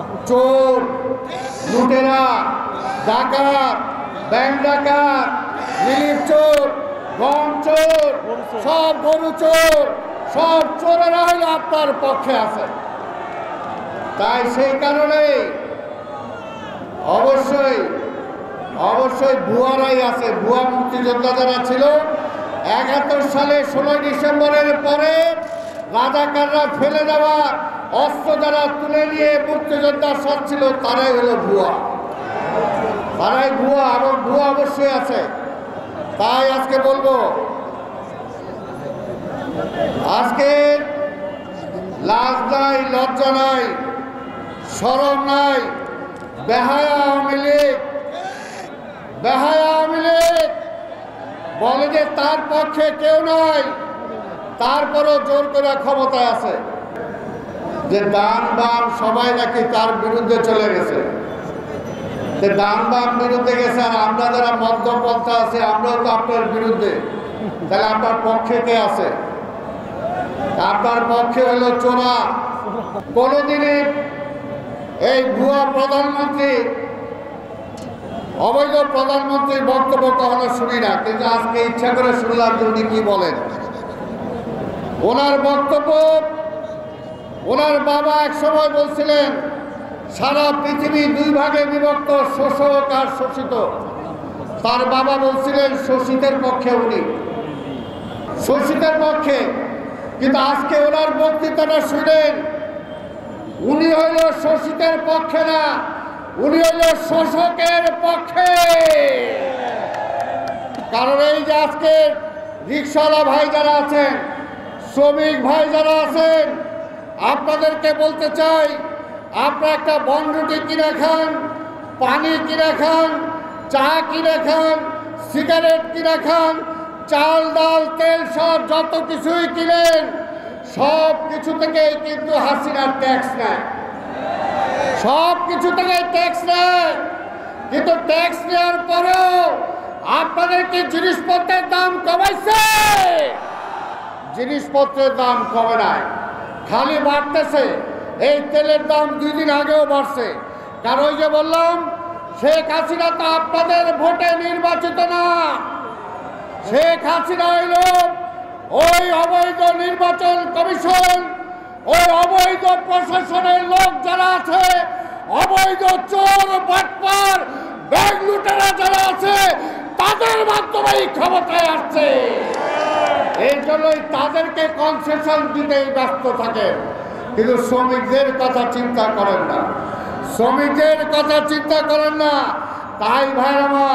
চোর, লুটেরা, ডাকাত, ব্যাংক ডাকাত, রিলিফ চোর, গম চোর, সব গরু চোর, সব চোরেরা হইলে আপনার পক্ষে আছে। তাই সেই কারণে অবশ্যই অবশ্যই ভুয়ারাই আছে। ভুয়া মুক্তিযোদ্ধা যারা ছিল ৭১ সালে ১৬ ডিসেম্বরের পরে রাজাকাররা ফেলে দেওয়া অস্ত্র যারা তুলে নিয়ে মুক্তিযোদ্ধা সাজছিল তারাই হলো ভুয়া, তারাই ভুয়া এবং ভুয়া অবশ্যই আছে। তাই আজকে বলবো, আজকে লাজ নাই, লজ্জা নাই, শরম নাই, বেহায়া আওয়ামী লীগ, বেহায়া আওয়ামী লীগ বলে যে তার পক্ষে কেউ নাই, তারপরও জোর করে ক্ষমতায় আছে। যে ডান বাম সবাই নাকি তার বিরুদ্ধে চলে গেছে, ডান বাম বিরুদ্ধে গেছে, আর আমরা যারা মধ্যপন্থা আছে আমরাও তো আপনার বিরুদ্ধে। তাহলে আপনার পক্ষে কে আছে? আপনার পক্ষে হলো চোরা। কোনদিনই এই ভুয়া প্রধানমন্ত্রী, অবৈধ প্রধানমন্ত্রীর বক্তব্য কখনো শুনি না, কিন্তু আজকে ইচ্ছা করে শুনলাম যে উনি কি বলেন। ওনার বক্তব্য, ওনার বাবা এক সময় বলছিলেন সারা পৃথিবী দুই ভাগে বিভক্ত, শোষক আর শোষিত। তার বাবা বলছিলেন শোষিতের পক্ষে, উনি শোষিতের পক্ষে। কিন্তু আজকে ওনার বক্তৃতাটা শুনেন, উনি হইল শোষিতের পক্ষে না, উনি হইল শোষকের পক্ষে। কারণ এই যে আজকে রিক্সাওয়ালা ভাই যারা আছেন, শ্রমিক ভাই যারা আছেন, আপনাদেরকে বলতে চাই, আপনারা একটা বনরুটি কিনে খান, পানি কিনে খান, চা কিনে খান, সিগারেট কিনে খান, চাল ডাল তেল সব যত কিছুই কিনেন, সব কিছু থেকে কিন্তু হাসিনার ট্যাক্স নেয়, সব কিছু থেকে ট্যাক্স নেয়। কিন্তু ট্যাক্স নেওয়ার পরেও আপনাদের কি জিনিসপত্রের দাম কমাইছে? জিনিসপত্রের দাম কমে নাই, খালি বাড়তেছে। এই তেলের দাম 2 দিন আগেও বাড়ছে। কারণ ওই যে বললাম, শেখ হাসিনা তো আপনাদের ভোটে নির্বাচিত না। শেখ হাসিনা হইল ওই অবৈধ নির্বাচন কমিশন, ওই অবৈধ প্রশাসনের লোক যারা আছে, অবৈধ চোর বাটপার ব্যাংক লুটেরা যারা আছে, তাদের মাধ্যমেই ক্ষমতায় আসছে। এই জন্যই তাদেরকে কনসেশন দিতেই ব্যস্ত থাকে, কিন্তু শ্রমিকদের কথা চিন্তা করেন না, শ্রমিকদের কথা চিন্তা করেন না। তাই ভাই আমার,